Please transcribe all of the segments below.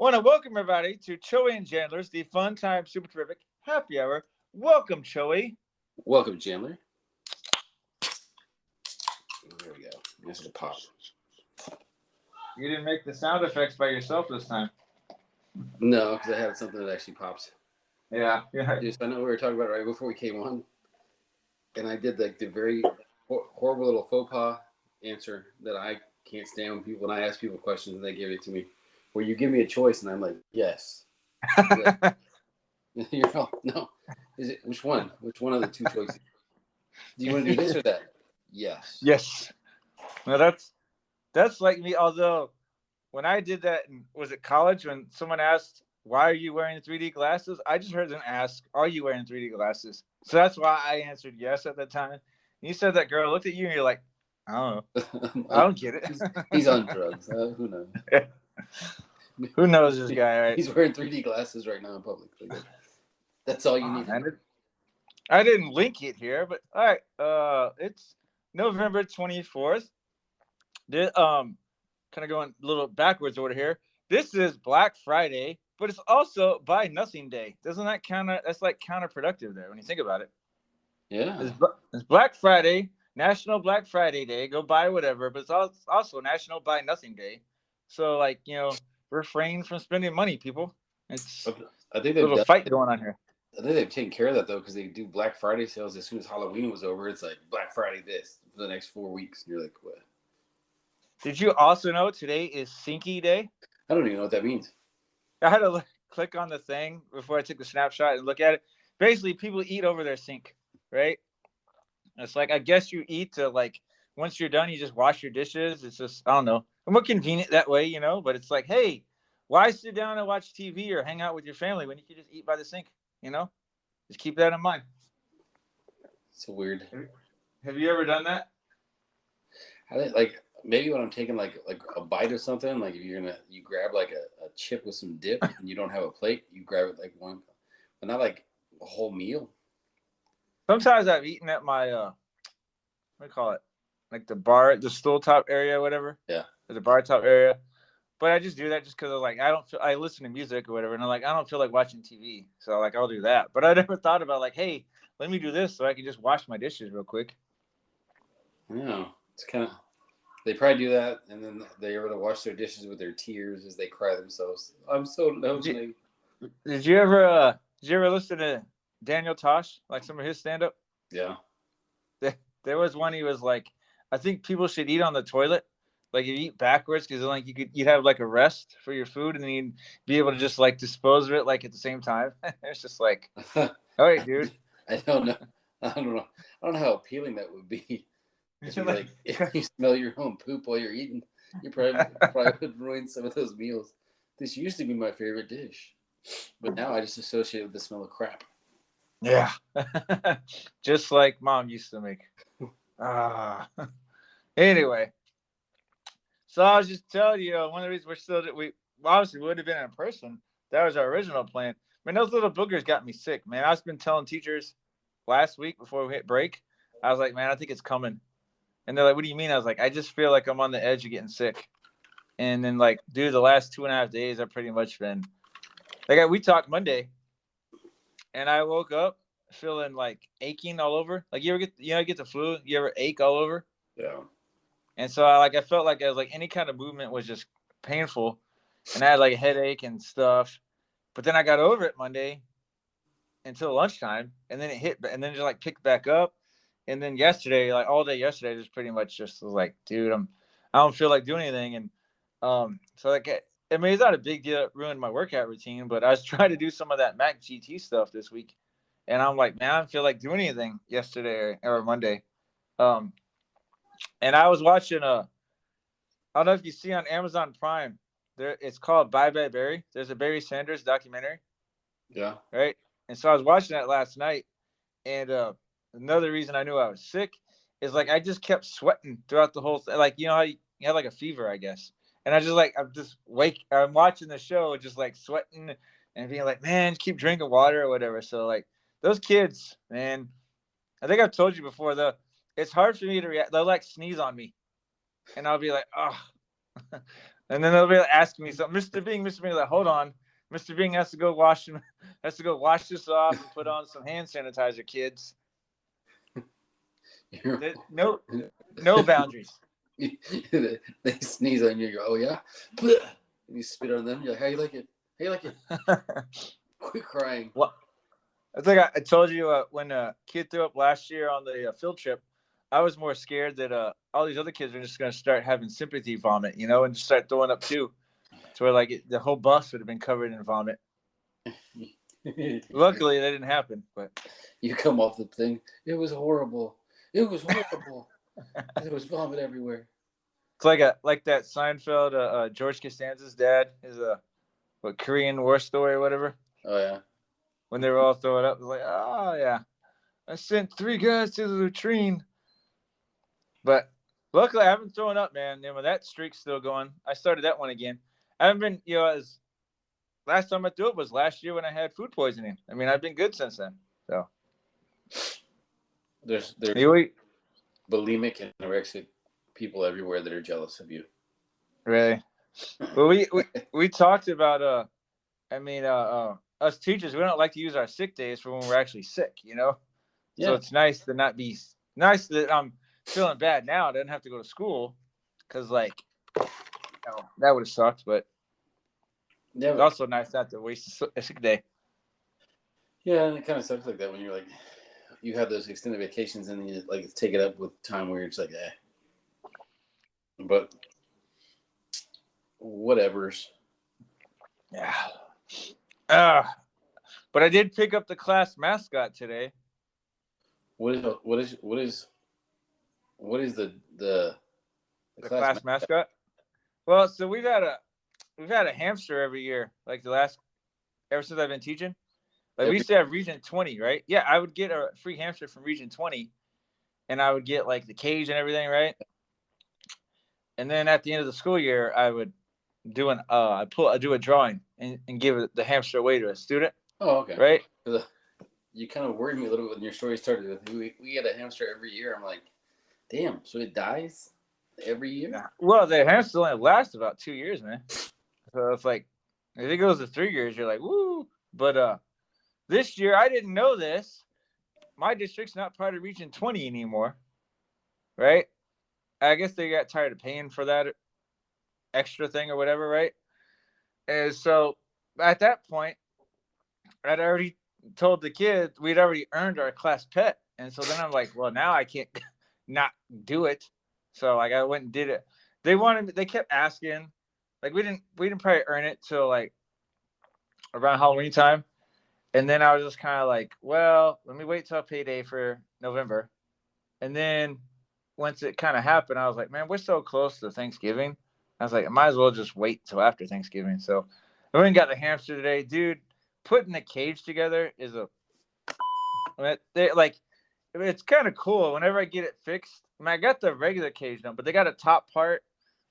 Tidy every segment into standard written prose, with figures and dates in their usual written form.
want to welcome everybody to Choey and Chandler's The Fun Time Super Terrific Happy Hour. Welcome, Choey. Welcome, Chandler. There we go. This is a pop. You didn't make the sound effects by yourself this time. No, because I had something that actually pops. Yeah. Just, I know we were talking about it right before we came on, and I did like the very horrible little faux pas answer that I can't stand when I ask people questions and they give it to me. Where you give me a choice and I'm like, yes. You're no. Is it which one? Which one of the two choices? Do you want to do this or that? Yes. Yes. Now that's like me. Although when I did that, was it college? When someone asked, "Why are you wearing 3D glasses?" I just heard them ask, "Are you wearing 3D glasses?" So that's why I answered yes at the time. And you said that girl looked at you and you're like, "I don't know. I don't get it." He's on drugs. Who knows? Who knows this guy? Right? He's wearing 3D glasses right now in public. That's all you need to know. I didn't link it here, but all right. It's November 24th. Kind of going a little backwards order here. This is Black Friday, but it's also Buy Nothing Day. Doesn't that that's like counterproductive there when you think about it? Yeah. It's Black Friday, National Black Friday Day. Go buy whatever, but it's also National Buy Nothing Day. So like, refrain from spending money, people. It's I think a little fight going on here. I think they've taken care of that though, because they do Black Friday sales as soon as Halloween was over. It's like Black Friday this for the next 4 weeks, and you're like, what? Did you also know today is Sinkie Day? I don't even know what that means. I had to click on the thing before I took the snapshot and look at it. Basically, people eat over their sink, right? It's like, I guess you eat to like, once you're done, you just wash your dishes. It's just, I don't know. And more convenient that way, but it's like, hey, why sit down and watch TV or hang out with your family when you can just eat by the sink? Just keep that in mind. It's weird. Have you ever done that? Like maybe when I'm taking like a bite of something, like if you grab like a chip with some dip and you don't have a plate, you grab it like one, but not like a whole meal. Sometimes I've eaten at my what do you call it? Like the stool top area, or whatever. Yeah. Or the bar top area. But I just do that just because I listen to music or whatever, and I'm like, I don't feel like watching TV, so like I'll do that. But I never thought about like, hey, let me do this so I can just wash my dishes real quick. Yeah, it's kind of, they probably do that, and then they're able to wash their dishes with their tears as they cry themselves. I'm so lonely. Did you ever listen to Daniel Tosh, like some of his stand up? Yeah. There was one he was like, I think people should eat on the toilet. Like you eat backwards because like you'd have like a rest for your food and then you'd be able to just like dispose of it like at the same time. It's just like, all right, dude. I don't know. I don't know how appealing that would be. If you smell your own poop while you're eating, you probably would ruin some of those meals. This used to be my favorite dish, but now I just associate it with the smell of crap. Yeah, just like Mom used to make. Anyway. So I was just telling you, one of the reasons we obviously would have been in person. That was our original plan. Man, those little boogers got me sick, man. I've been telling teachers last week before we hit break. I was like, man, I think it's coming. And they're like, what do you mean? I was like, I just feel like I'm on the edge of getting sick. And then like, dude, the last 2.5 days I've pretty much been like, we talked Monday and I woke up feeling like aching all over. Like you ever get the flu? You ever ache all over? Yeah. And so I felt like I was like any kind of movement was just painful, and I had like a headache and stuff. But then I got over it Monday until lunchtime, and then it hit, and then just like picked back up. And then yesterday, like all day yesterday, just pretty much just was like, dude, I don't feel like doing anything. And so like I mean, it's not a big deal. It ruined my workout routine, but I was trying to do some of that Mac GT stuff this week, and I'm like, man, I don't feel like doing anything yesterday or Monday. And I was watching I don't know if you see on Amazon Prime, it's called Bye Bye Barry. There's a Barry Sanders documentary. Yeah. Right. And so I was watching that last night, and another reason I knew I was sick is like I just kept sweating throughout the whole thing. Like how you had like a fever, I guess. And I'm watching the show, just like sweating and being like, man, keep drinking water or whatever. So like those kids, man, I think I've told you before though. It's hard for me to react. They'll like sneeze on me, and I'll be like, oh, And then they'll be asking me something, Mr. Bing, like, hold on, Mr. Bing has to go wash him, has to go wash this off and put on some hand sanitizer, kids. No, no boundaries. They sneeze on you. You go, oh yeah, and you spit on them. You're like, how you like it? How you like it? Quit crying. What? I think I told you when a kid threw up last year on the field trip, I was more scared that all these other kids are just going to start having sympathy vomit, and just start throwing up too, to where like the whole bus would have been covered in vomit. Luckily, that didn't happen. But you come off the thing. It was horrible. It was horrible. There was vomit everywhere. It's like that Seinfeld, George Costanza's dad is a Korean War story or whatever. Oh yeah. When they were all throwing up, like, oh yeah, I sent 3 guys to the latrine. But luckily, I haven't thrown up, man. That streak's still going. I started that one again. I haven't been, as last time I threw up was last year when I had food poisoning. I mean, I've been good since then. So there's bulimic and anorexic people everywhere that are jealous of you. Really? Well, we talked about us teachers, we don't like to use our sick days for when we're actually sick, Yeah. So it's nice to not be nice that I'm feeling bad now. I didn't have to go to school because that would have sucked. But it's also nice not to waste a sick day. Yeah, and it kind of sucks like that when you're like, you have those extended vacations and you like take it up with time where you're just like, But whatever's. Yeah. But I did pick up the class mascot today. What is the class mascot? Well, so we've had a hamster every year, like ever since I've been teaching. Like we used to have Region 20, right? Yeah, I would get a free hamster from Region 20, and I would get like the cage and everything, right? And then at the end of the school year, I would do do a drawing and give the hamster away to a student. Oh, okay. Right? You kind of worried me a little bit when your story started with we get a hamster every year. I'm like, damn, so it dies every year? Well, the hamster only lasts about 2 years, man. So it's like, if it goes to 3 years, you're like, woo. But this year, I didn't know this. My district's not part of Region 20 anymore, right? I guess they got tired of paying for that extra thing or whatever, right? And so at that point, I'd already told the kids we'd already earned our class pet. And so then I'm like, well, now I can't not do it. So like I went and did it. They kept asking, like we didn't probably earn it till like around Halloween time. And then I was just kind of like, well, let me wait till payday for November. And then once it kind of happened, I was like, man, we're so close to Thanksgiving. I was like, I might as well just wait till after Thanksgiving. So I went and got the hamster today. Dude, putting the cage together is it's kind of cool. Whenever I get it fixed, I got the regular cage now, but they got a top part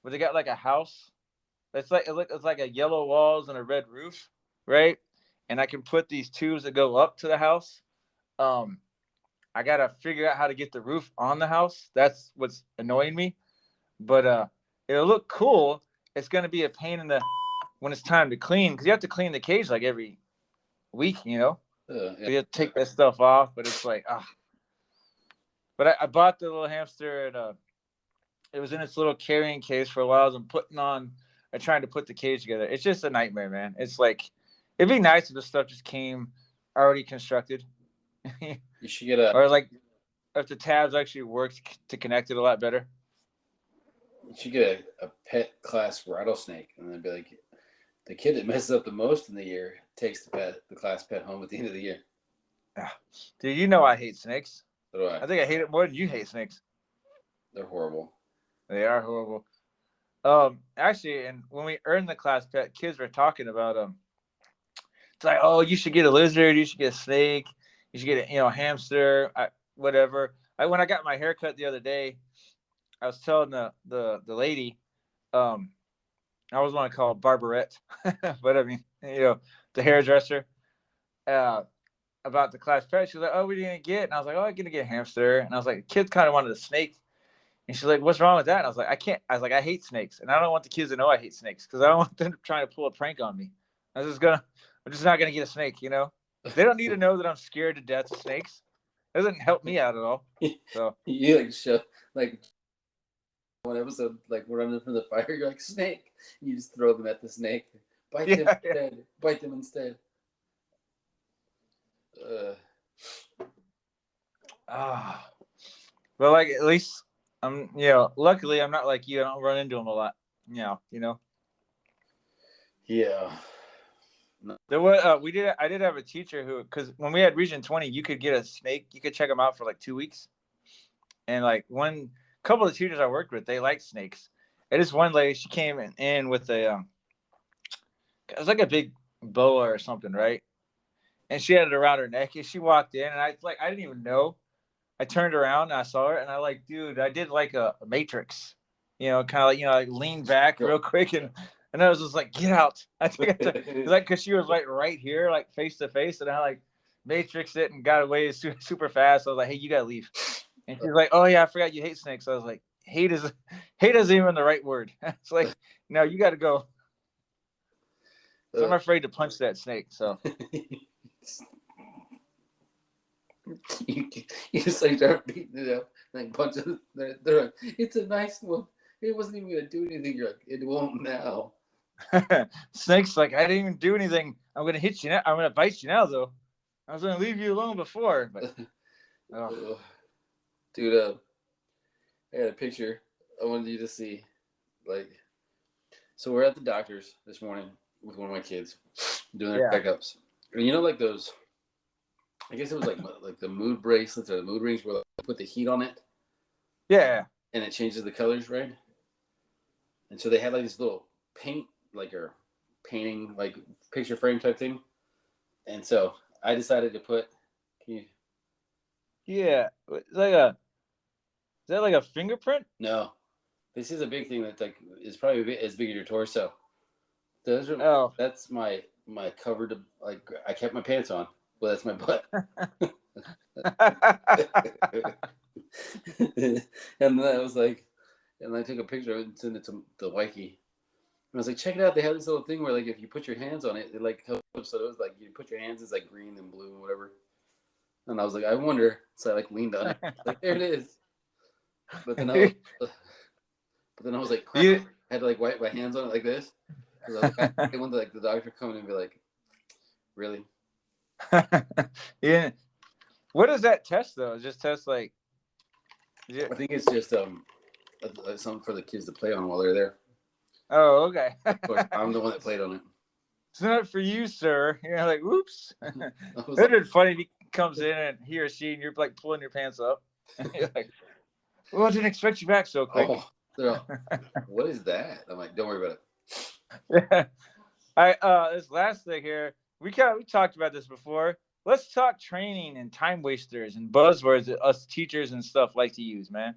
where they got like a house. It's like a yellow walls and a red roof, right? And I can put these tubes that go up to the house. I gotta figure out how to get the roof on the house. That's what's annoying me. But it'll look cool. It's gonna be a pain when it's time to clean, because you have to clean the cage like every week, Yeah. You have to take that stuff off, but it's like But I bought the little hamster and it was in its little carrying case for a while. I'm trying to put the cage together. It's just a nightmare, man. It's like it'd be nice if the stuff just came already constructed. You should get or like if the tabs actually works to connect it a lot better. You should get a pet class rattlesnake, and then be like, the kid that messes up the most in the year takes the class pet home at the end of the year. Dude, I hate snakes. So do I. I think I hate it more than you hate snakes. They're horrible. They are horrible. Actually, and when we earned the class pet, kids were talking about It's like, oh, you should get a lizard, you should get a snake, you should get a hamster, whatever. When I got my haircut the other day, I was telling the lady, I always want to call it Barbarette, but I mean, the hairdresser, about the class pet. She was like, oh, what are you gonna get? And I was like, oh, I'm gonna get a hamster. And I was like, kids kind of wanted a snake. And she's like, "What's wrong with that?" And I was like, "I can't." I was like, "I hate snakes, and I don't want the kids to know I hate snakes because I don't want them trying to pull a prank on me. I'm just not gonna get a snake. They don't need to know that I'm scared to death of snakes. It doesn't help me out at all." So You like show like one episode like we're running from the fire. You're like snake. You just throw them at the snake. Bite them yeah, yeah. instead. Bite them instead. Uh, Ah, but like at least luckily I'm not like you. I don't run into them a lot. yeah. No. There was I did have a teacher who because when we had Region 20, you could get a snake. You could check them out for like 2 weeks, and like one couple of teachers I worked with, they liked snakes. And this one lady, she came in with it was like a big boa or something, right? And she had it around her neck. And she walked in, and I didn't even know. I turned around and I saw her, and I like, dude, I did like a Matrix, kind of like like leaned back real quick, and I was just like, get out. I think because she was like right here, like face to face, and I like Matrixed it and got away super fast. I was like, hey, you gotta leave. And she's like, oh yeah, I forgot you hate snakes. I was like, hate isn't even the right word. It's like, no, you got to go. So I'm afraid to punch that snake. So you just like start beating it up, like punch it. They're like, it's a nice one. It wasn't even gonna do anything. You're like, it won't now. Snake's like, I didn't even do anything. I'm gonna hit you now. I'm gonna bite you now, though. I was gonna leave you alone before, but dude, I got a picture I wanted you to see. Like, so we're at the doctor's this morning with one of my kids doing their checkups, and like those. I guess it was like the mood bracelets or the mood rings where they put the heat on it. Yeah. And it changes the colors, right? And so they had like this little paint, like or painting, like picture frame type thing. And so I decided to put. Can you? Yeah, is that like a fingerprint? No, this is a big thing that like is probably as big as your torso. Those are. Oh. That's my cover to like. I kept my pants on. Well, that's my butt. And then I was like, and I took a picture of it and sent it to the wifey. And I was like, check it out. They have this little thing where like if you put your hands on it, it like helps. So it was like you put your hands, it's like green and blue and whatever. And I was like, I wonder. So I like leaned on it. Like there it is. But then I was like, crap. I had to like wipe my hands on it like this. Because I was like, I wanted like the doctor come in and be like, really? Yeah. What does that test though? Just test like. I think it's just something for the kids to play on while they're there. Oh, okay. Of course, I'm the one that played on it. It's not for you, sir. You're like, whoops. It'd be funny if he comes in and he or she and you're like pulling your pants up. You're like, well, I didn't expect you back so quick. What is that? I'm like, don't worry about it. Yeah. This last thing here, we talked about this before. Let's talk training and time wasters and buzzwords that us teachers and stuff like to use, man.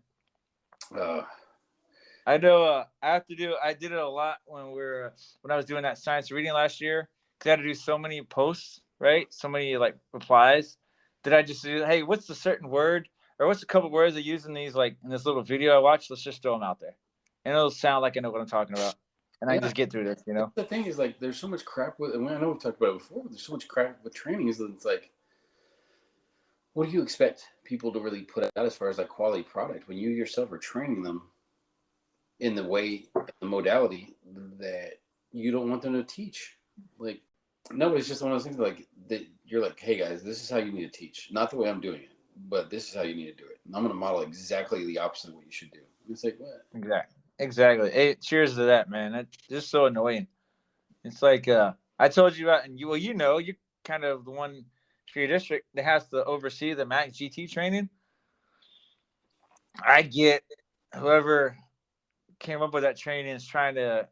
I know I did it a lot when I was doing that science reading last year because I had to do so many posts, right? So many like replies that I just do. Hey, what's the certain word or what's a couple words I use in these like in this little video I watched? Let's just throw them out there, and it'll sound like I know what I'm talking about, and I can just get through this. The thing is like there's so much crap with, and I know we've talked about it before. But there's so much crap with training is that it's like, what do you expect people to really put out as far as like quality product when you yourself are training them in the way, the modality that you don't want them to teach? Like, no, it's just one of those things like that you're like, hey guys, this is how you need to teach. Not the way I'm doing it, but this is how you need to do it. And I'm going to model exactly the opposite of what you should do. And it's like, what? Exactly. Hey, cheers to that, man. That's just so annoying. It's like I told you about, and you're kind of the one for your district that has to oversee the MAC GT training. I get whoever came up with that training is trying to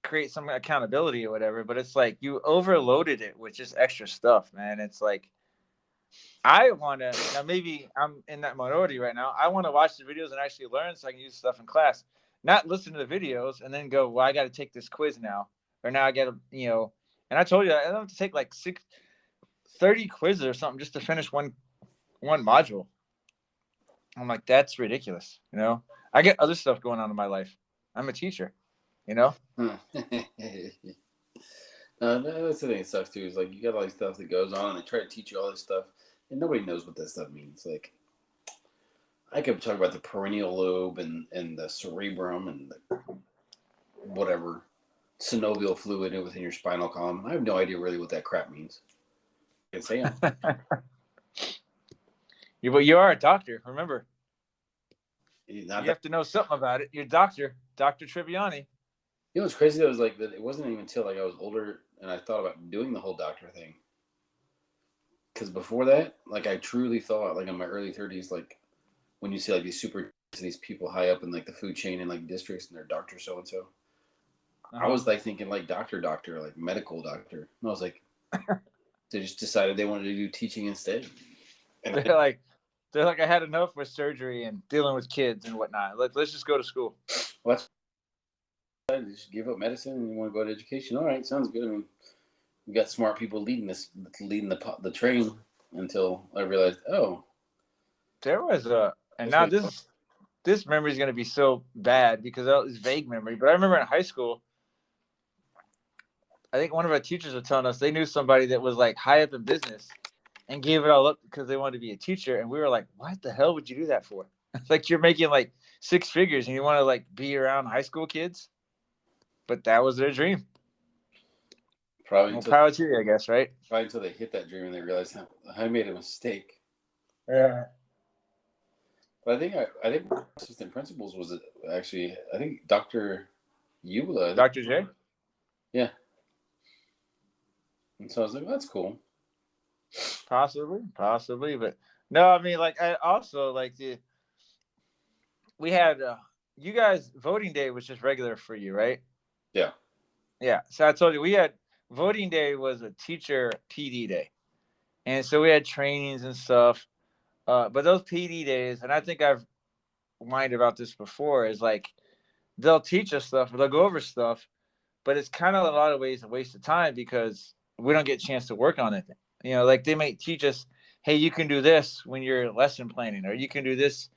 create some accountability or whatever, but it's like you overloaded it with just extra stuff, man. It's like I want to now. Maybe I'm in that minority right now. I want to watch the videos and actually learn so I can use stuff in class, not listen to the videos and then go, well, I got to take this quiz now, or now I got to, And I told you I have to take like 30 quizzes or something just to finish one module. I'm like, that's ridiculous. I get other stuff going on in my life. I'm a teacher, you know. That's the thing that sucks too. Is like you got all these stuff that goes on, and they try to teach you all this stuff, and nobody knows what that stuff means. Like I could talk about the perennial lobe and the cerebrum and the whatever synovial fluid within your spinal column. I have no idea really what that crap means. I can say them. But you are a doctor. Remember, Not you that. have to know something about it. You're a doctor, Doctor Triviani. You know what's crazy though is like that it wasn't even until like I was older and I thought about doing the whole doctor thing. Because before that, like I truly thought, like in my early 30s, like when you see like these people high up in like the food chain in like districts and they're doctor so and so, I was like thinking like doctor, like medical doctor. And I was like, they just decided they wanted to do teaching instead. And they're like, I had enough with surgery and dealing with kids and whatnot. Let's just go to school. well, that's just give up medicine and you want to go to education. All right, sounds good. I mean, we got smart people leading the train until I realized, oh, There was and that's now what this memory is going to be so bad because it's vague memory. But I remember in high school, I think one of our teachers was telling us they knew somebody that was like high up in business and gave it all up because they wanted to be a teacher. And we were like, what the hell would you do that for? Like you're making like six figures and you want to like be around high school kids, but that was their dream. probably Well, until power to you, I guess, right? probably until they hit that dream and they realized how I made a mistake. Yeah. But I think assistant principals was actually I think Dr. Eula. Dr. J? Yeah. And so I was like, well, that's cool. Possibly, but no, I mean, like, I also like we had you guys voting day was just regular for you, right? Yeah. Yeah. So I told you we had voting day was a teacher PD day, and so we had trainings and stuff. But those PD days, and I think I've whined about this before, is like they'll teach us stuff, or they'll go over stuff, but it's kind of a lot of ways a waste of time because we don't get a chance to work on it. You know, like they might teach us, hey, you can do this when you're lesson planning, or you can do this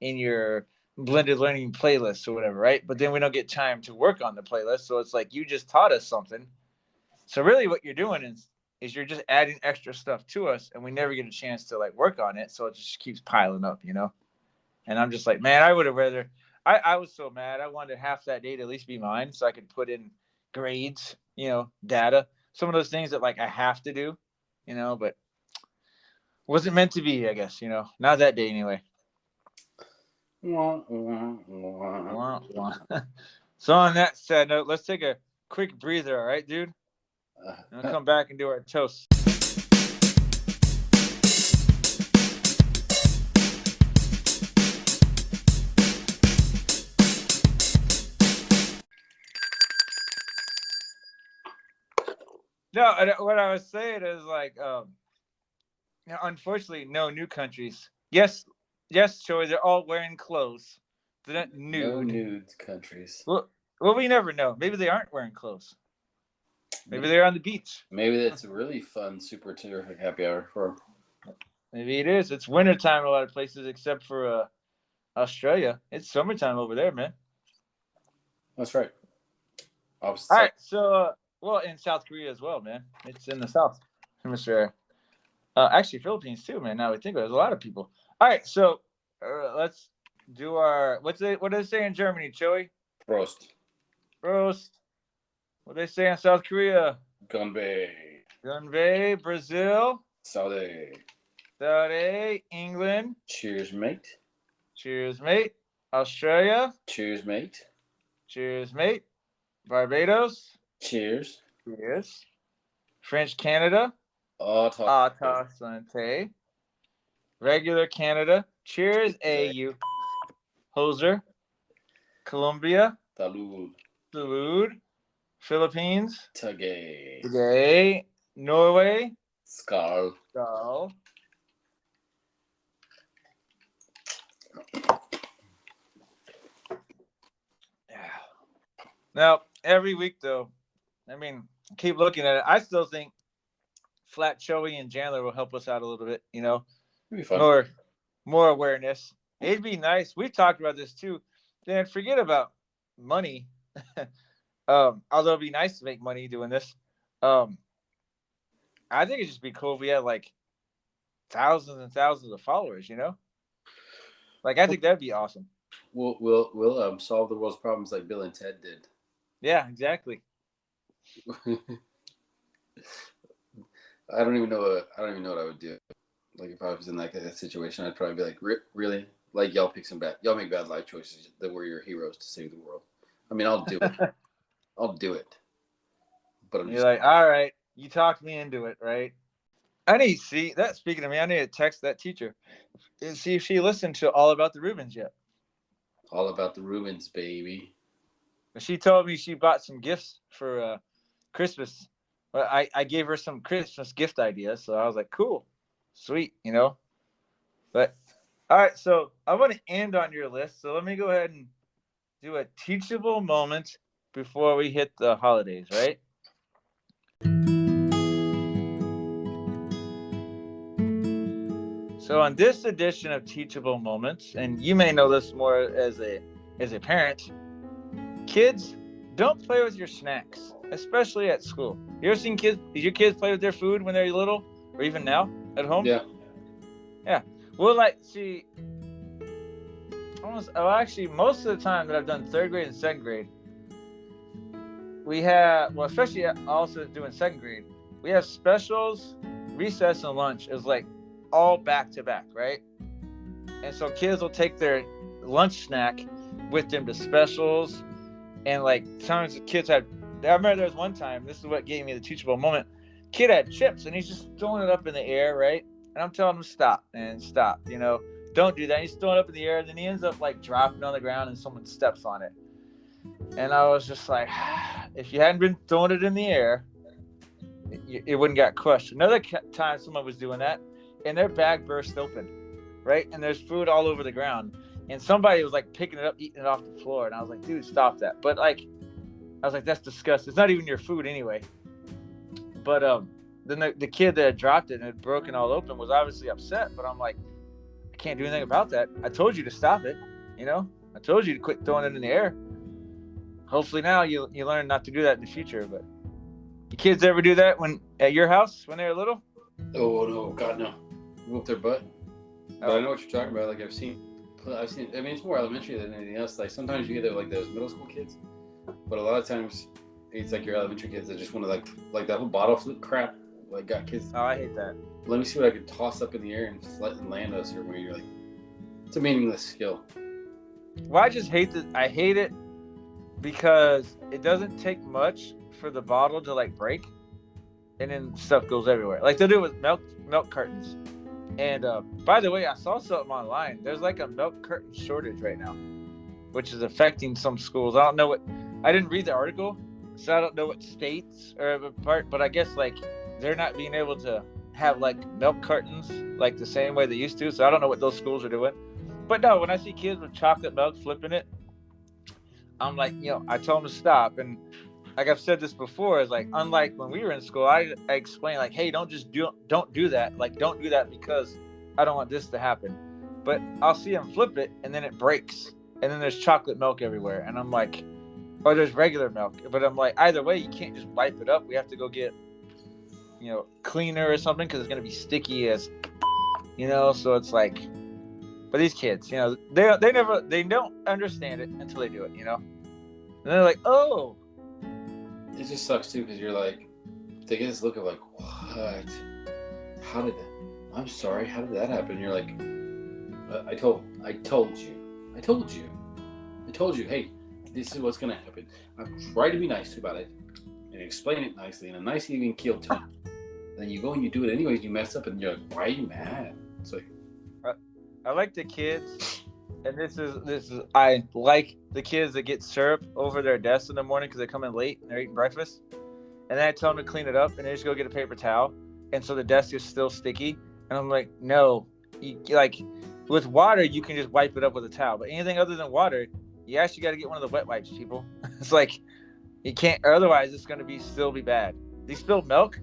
in your blended learning playlist or whatever, right? But then we don't get time to work on the playlist. So it's like you just taught us something. So really what you're doing is you're just adding extra stuff to us and we never get a chance to like work on it. So it just keeps piling up, you know? And I'm just like, man, I would have rather I was so mad. I wanted half that day to at least be mine so I could put in grades, you know, data, some of those things that like I have to do, you know, but wasn't meant to be, I guess, you know, not that day anyway. Wah, wah, wah. Wah, wah. So on that sad note, let's take a quick breather, all right, dude? And we'll come back and do our toast. No, what I was saying is like, unfortunately, no new countries. Yes, yes, Choey, they're all wearing clothes. They're not No nude. nude countries. Well, we never know. Maybe they aren't wearing clothes. Maybe they're on the beach. Maybe that's a really fun, super terrific happy hour for. Maybe it is. It's wintertime in a lot of places except for Australia. It's summertime over there, man. That's right. All right, so well, in South Korea as well, man. It's in the South Hemisphere. Actually, Philippines too, man. Now we think of it, there's a lot of people. All right, so let's do our what do they say in Germany, Choey? Prost. Roast. What do they say in South Korea? Gunbei. Gunvey, Brazil. Saudi. Saudi, England. Cheers, mate. Cheers, mate. Australia. Cheers, mate. Cheers, mate. Barbados. Cheers. Cheers. French Canada. Auto. Santé. Regular Canada. Cheers, AU. Hoser. Colombia. Salud. Salud. Philippines. Tagay. Today. Norway. Skal. Skull. Now, every week, though, I mean, keep looking at it. I still think Flat Choey and Chandler will help us out a little bit, you know, It'd be fun. more awareness. It'd be nice. We've talked about this too. then forget about money. Although it'd be nice to make money doing this. Um, I think it'd just be cool if we had like thousands and thousands of followers. Like I think that'd be awesome. We'll solve the world's problems like Bill and Ted did. Yeah, exactly. I don't even know what I would do. Like if I was in like that situation, I'd probably be like, really? Like y'all make bad life choices that were your heroes to save the world. I mean, I'll do it. I'll do it. But I'm You're just like, all right, you talked me into it, right? I need to see that. Speaking of me, I need to text that teacher and see if she listened to All About the Rubens yet. all about the Rubens, baby. But she told me she bought some gifts for Christmas. Well, I gave her some Christmas gift ideas, so I was like, cool, sweet. But all right, so I want to end on your list. So let me go ahead and do a teachable moment before we hit the holidays, right? So on this edition of Teachable Moments, and you may know this more as a parent, kids, don't play with your snacks, especially at school. You ever seen kids? Did your kids play with their food when they're little, or even now at home? Yeah. Yeah. Well, like, see, actually, most of the time that I've done third grade and second grade, we have, well, especially also doing second grade, we have specials, recess, and lunch is like all back to back, right? And so kids will take their lunch snack with them to specials. And like sometimes the kids had, I remember there was one time, this is what gave me the teachable moment. Kid had chips and he's just throwing it up in the air, right? And I'm telling him stop and stop, don't do that. He's throwing it up in the air and then he ends up like dropping on the ground and someone steps on it. And I was just like, if you hadn't been throwing it in the air, it wouldn't get crushed. Another time someone was doing that and their bag burst open, right? And there's food all over the ground. And somebody was like picking it up, eating it off the floor. And I was like, dude, stop that. But like, I was like, that's disgusting. It's not even your food anyway. But then the kid that had dropped it and had broken all open was obviously upset. But I'm like, I can't do anything about that. I told you to stop it. I told you to quit throwing it in the air. Hopefully now you learn not to do that in the future. But your kids ever do that at your house when they were little? Oh no, God no. Whoop their butt. But I know what you're talking about. Like I've seen. I mean, it's more elementary than anything else. Like sometimes you get like those middle school kids, but a lot of times it's like your elementary kids that just want to like that whole bottle flip crap. Like got kids. Oh, I hate that. Let me see what I could toss up in the air and land us, or where you're like, it's a meaningless skill. Well, I just hate that. I hate it because it doesn't take much for the bottle to like break, and then stuff goes everywhere. Like they'll do it with milk cartons. And by the way, I saw something online. There's like a milk carton shortage right now, which is affecting some schools. I don't know I didn't read the article, so I don't know what states are a part, but I guess like they're not being able to have like milk cartons like the same way they used to. So I don't know what those schools are doing. But no, when I see kids with chocolate milk flipping it, I'm like, I told them to stop. And like I've said this before, is like, unlike when we were in school, I explained like, hey, don't do that. Like, don't do that because I don't want this to happen. But I'll see them flip it and then it breaks. And then there's chocolate milk everywhere. And I'm like, or there's regular milk. But I'm like, either way, you can't just wipe it up. We have to go get, cleaner or something because it's going to be sticky as, so it's like, but these kids, they don't understand it until they do it, And they're like, oh. It just sucks too because you're like, they get this look of like, what? How did that? I'm sorry. How did that happen? And you're like, I told you. Hey, this is what's gonna happen. I'm trying to be nice about it and explain it nicely in a nice, even keeled tone. And then you go and you do it anyways. You mess up and you're like, why are you mad? It's like, I like the kids. And this is I like the kids that get syrup over their desks in the morning because they come in late and they're eating breakfast. And then I tell them to clean it up and they just go get a paper towel. And so the desk is still sticky. And I'm like, no, like with water, you can just wipe it up with a towel. But anything other than water, you actually got to get one of the wet wipes, people. It's like you can't, or otherwise it's going to still be bad. They spilled milk.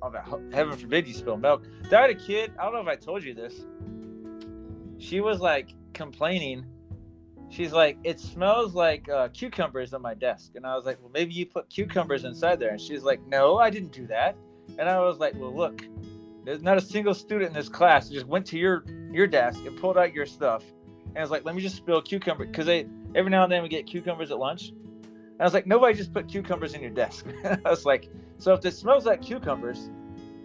Oh, heaven forbid you spill milk. I had a kid. I don't know if I told you this. She was like complaining. she's like, it smells like cucumbers on my desk. And I was like, well, maybe you put cucumbers inside there. And she's like, no, I didn't do that. And I was like, well, look, there's not a single student in this class who just went to your desk and pulled out your stuff. And I was like, let me just spill cucumber. Because every now and then we get cucumbers at lunch. And I was like, nobody just put cucumbers in your desk. I was like, so if it smells like cucumbers,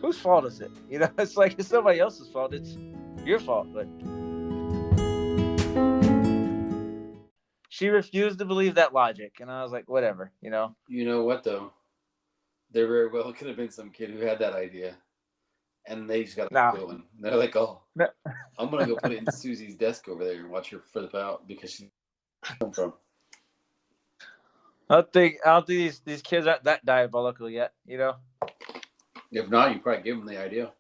whose fault is it? You know, it's like, it's somebody else's fault. It's your fault. But she refused to believe that logic. And I was like, whatever, you know. You know what, though? There very well could have been some kid who had that idea. And they just got going. They're like, oh, I'm going to go put it in Susie's desk over there and watch her flip out because she's come from. I don't think these kids aren't that diabolical yet, you know. If not, you probably give them the idea.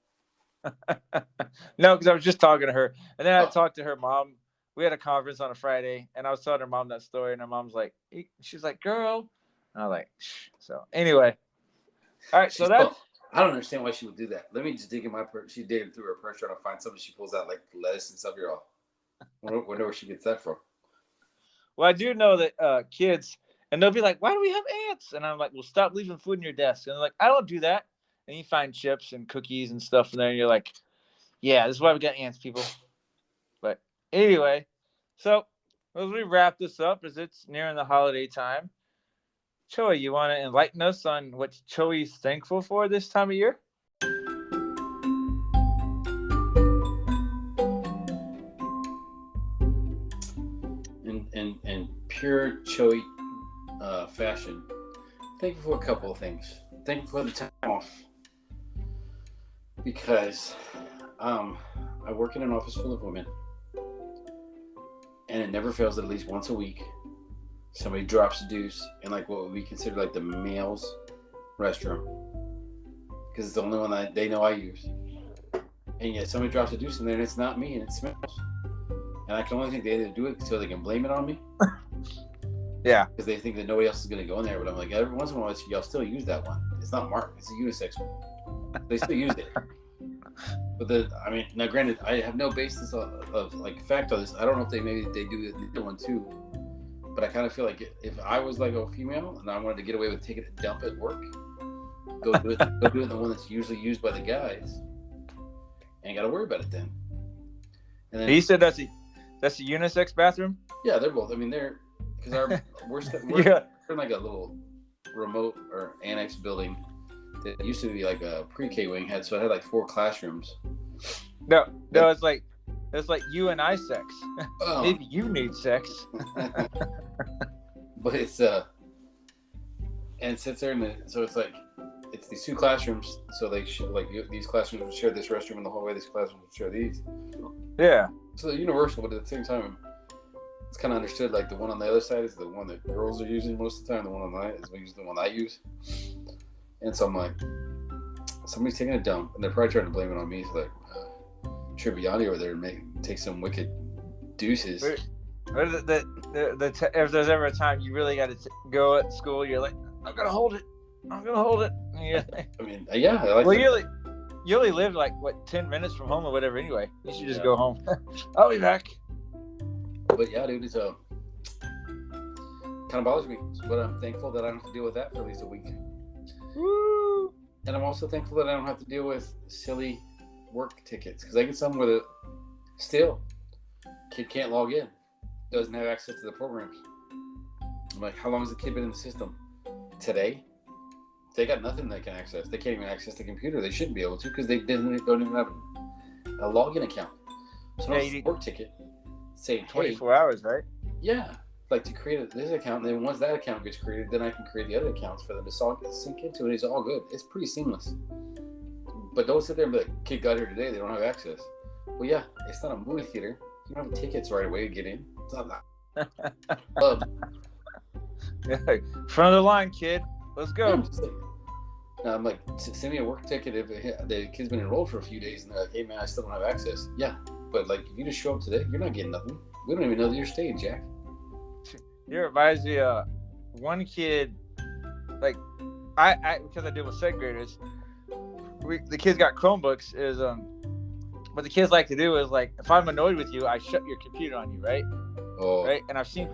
No, because I was just talking to her, and then I talked to her mom. We had a conference on a Friday, and I was telling her mom that story, and her mom's like, she's like, girl. And I was like, shh. So anyway, all right. So that's. I don't understand why she would do that. Let me just dig in my purse. She's digging through her purse trying to find something. She pulls out like lettuce and stuff. You're all. Wonder where she gets that from. Well, I do know that kids, and they'll be like, why do we have ants? And I'm like, well, stop leaving food in your desk. And they're like, I don't do that. And you find chips and cookies and stuff in there, and you're like, yeah, this is why we got ants, people. But anyway, so as we wrap this up, as it's nearing the holiday time, Choey, you want to enlighten us on what Choey's thankful for this time of year? In pure Choey fashion, thankful for a couple of things. Thankful for the time off because I work in an office full of women, and it never fails that at least once a week somebody drops a deuce in like what would be considered like the male's restroom because it's the only one that they know I use. And yet somebody drops a deuce in there and it's not me and it smells. And I can only think they either do it so they can blame it on me. Yeah. Because they think that nobody else is going to go in there. But I'm like, every once in a while, y'all still use that one. It's not marked. It's a unisex one. They still use it. But now granted, I have no basis of like fact on this. I don't know if they do the other one too. But I kind of feel like if I was like a female and I wanted to get away with taking a dump at work, go do it in the one that's usually used by the guys. Ain't got to worry about it then. And then he said that's a unisex bathroom? Yeah, they're both. I mean, because we're in like a little remote or annex building that used to be like a pre-K wing had, so it had like 4 classrooms. No, it's like you and I sex. Oh. Maybe you need sex. But it's and it sits there so it's like it's these 2 classrooms, so they should like these classrooms would share this restroom in the hallway, this classroom would share these. Yeah. So they're universal, but at the same time it's kind of understood like the one on the other side is the one that girls are using most of the time, the one on the right is the one I use. And so I'm like, somebody's taking a dump and they're probably trying to blame it on me. It's like Tribbiani over there and take some wicked deuces. If there's ever a time you really got to go at school, you're like, I'm gonna hold it. Yeah. I mean, yeah. I like well, you only live like 10 minutes from home or whatever. Anyway, you should just go home. I'll be back. But yeah, dude, it's kind of bothers me. But I'm thankful that I don't have to deal with that for at least a week. Woo! And I'm also thankful that I don't have to deal with silly work tickets because I get some where still kid can't log in, doesn't have access to the programs. I'm like, how long has the kid been in the system? Today? They got nothing they can access. They can't even access the computer. They shouldn't be able to because they don't even have a login account. So no work ticket saying 24 hours, right? Yeah. Like to create this account, and then once that account gets created, then I can create the other accounts for them to sync into it. It's all good. It's pretty seamless. But don't sit there and be like, kid got here today, they don't have access. Well, yeah, it's not a movie theater. You don't have tickets right away to get in. It's not that. Front of the line, kid. Let's go. Yeah, I'm like, send me a work ticket if the kid's been enrolled for a few days and they're like, hey man, I still don't have access. Yeah, but like if you just show up today, you're not getting nothing. We don't even know that you're staying, Jack. It reminds me one kid, like I because I deal with second graders, the kids got Chromebooks. What the kids like to do is like, if I'm annoyed with you, I shut your computer on you, right? Oh, right? And I've seen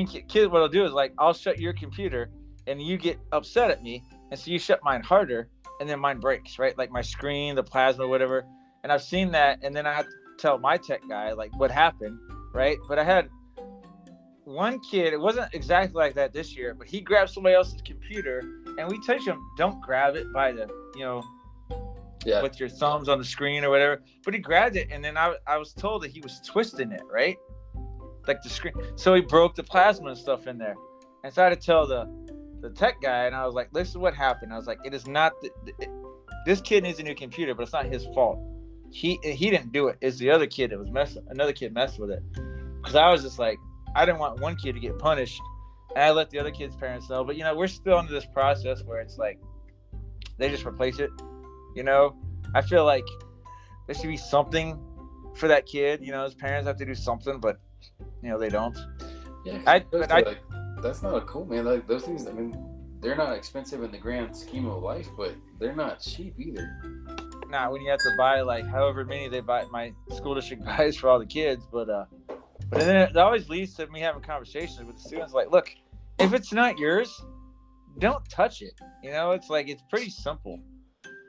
kids. What I'll do is like I'll shut your computer, and you get upset at me, and so you shut mine harder, and then mine breaks, right? Like my screen, the plasma, whatever. And I've seen that, and then I have to tell my tech guy like what happened, right? But I had one kid. It wasn't exactly like that this year, but he grabbed somebody else's computer, and we teach him don't grab it by the yeah. with your thumbs on the screen or whatever. But he grabbed it, and then I was told that he was twisting it, right? Like the screen. So he broke the plasma and stuff in there. And so I had to tell the tech guy, and I was like, this is what happened. I was like, it is not this kid needs a new computer, but it's not his fault. He didn't do it. It's the other kid that was another kid messed with it. Because I was just like, I didn't want one kid to get punished. And I let the other kid's parents know. But we're still into this process where it's like they just replace it. I feel like there should be something for that kid. His parents have to do something, but they don't. Yeah, that's not cool, man. Like those things, I mean, they're not expensive in the grand scheme of life, but they're not cheap either. Nah, when you have to buy like however many my school district buys for all the kids, but then it always leads to me having conversations with the students. Like, look, if it's not yours, don't touch it. It's like it's pretty simple.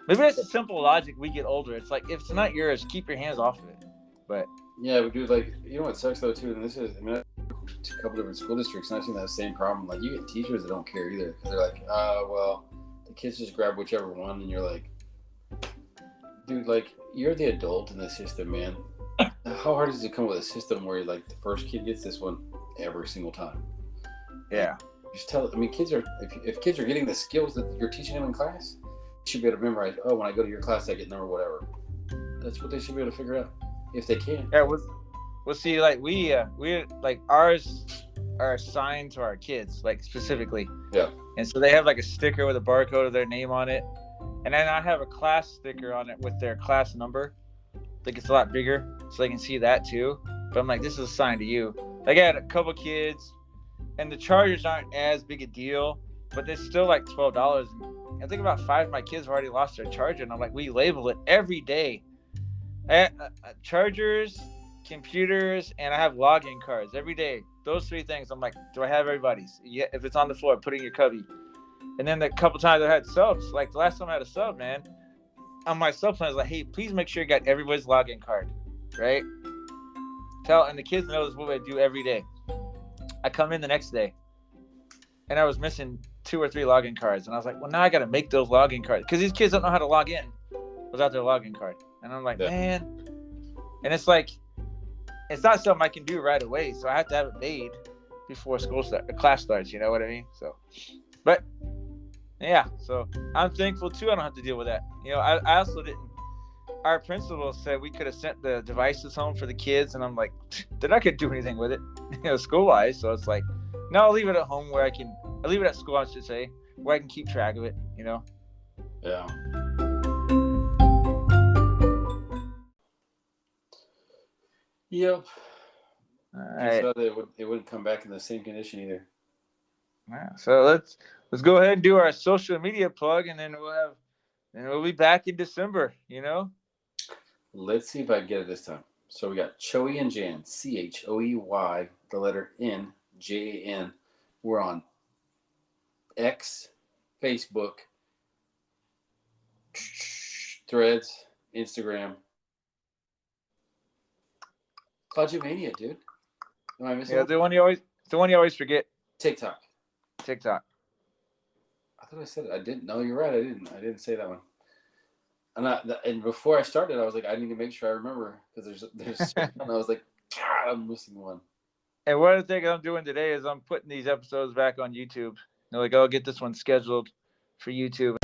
Maybe that's a simple logic. We get older. It's like if it's not yours, keep your hands off of it. But yeah, we do. Like, what sucks though too, and this is, I mean, a couple different school districts, and I've seen that same problem. Like, you get teachers that don't care either, because they're like, well, the kids just grab whichever one, and you're like, dude, like, you're the adult in the system, man. How hard is it to come up with a system where like the first kid gets this one every single time? Yeah. Just tell. I mean, kids are if kids are getting the skills that you're teaching them in class, you should be able to memorize. Oh, when I go to your class, I get number whatever. That's what they should be able to figure out if they can. Yeah. We'll see. Like we like ours are assigned to our kids, like specifically. Yeah. And so they have like a sticker with a barcode of their name on it, and then I have a class sticker on it with their class number. Like it's a lot bigger, so they can see that too. But I'm like, this is assigned to you. Like I had a couple kids, and the charges aren't as big a deal, but it's still like $12. I think about 5 of my kids have already lost their charger, and I'm like, we label it every day. Chargers, computers, and I have login cards every day. Those 3 things. I'm like, do I have everybody's? Yeah, if it's on the floor, put it in your cubby. And then the couple times I had subs, like the last time I had a sub, man, on my sub plan, I was like, hey, please make sure you got everybody's login card, right? And the kids know this is what I do every day. I come in the next day, and I was missing 2 or 3 login cards, and I was like, well, now I got to make those login cards because these kids don't know how to log in without their login card. And I'm like, man, and it's like, it's not something I can do right away, so I have to have it made before class starts. You know what I mean? So, but yeah, so I'm thankful too. I don't have to deal with that. I also didn't. Our principal said we could have sent the devices home for the kids, and I'm like, they're not gonna do anything with it, school wise. So it's like, no, I'll leave it at home where I'll leave it at school, I should say, where I can keep track of it. Yeah. Yep. All right. So it wouldn't come back in the same condition either. Yeah. So let's go ahead and do our social media plug, and then we'll be back in December. Let's see if I can get it this time. So we got Choey and Jan, Choey, the letter N, Jan. We're on X, Facebook, Threads, Instagram. Fudgemania, dude. Am I missing? Yeah, the one you always forget. TikTok. TikTok. I thought I said it. I didn't. No, you're right. I didn't say that one. And before I started, I was like, I need to make sure I remember because there's and I was like, God, I'm missing one. And one of the things I'm doing today is I'm putting these episodes back on YouTube. Like, I'll get this one scheduled for YouTube.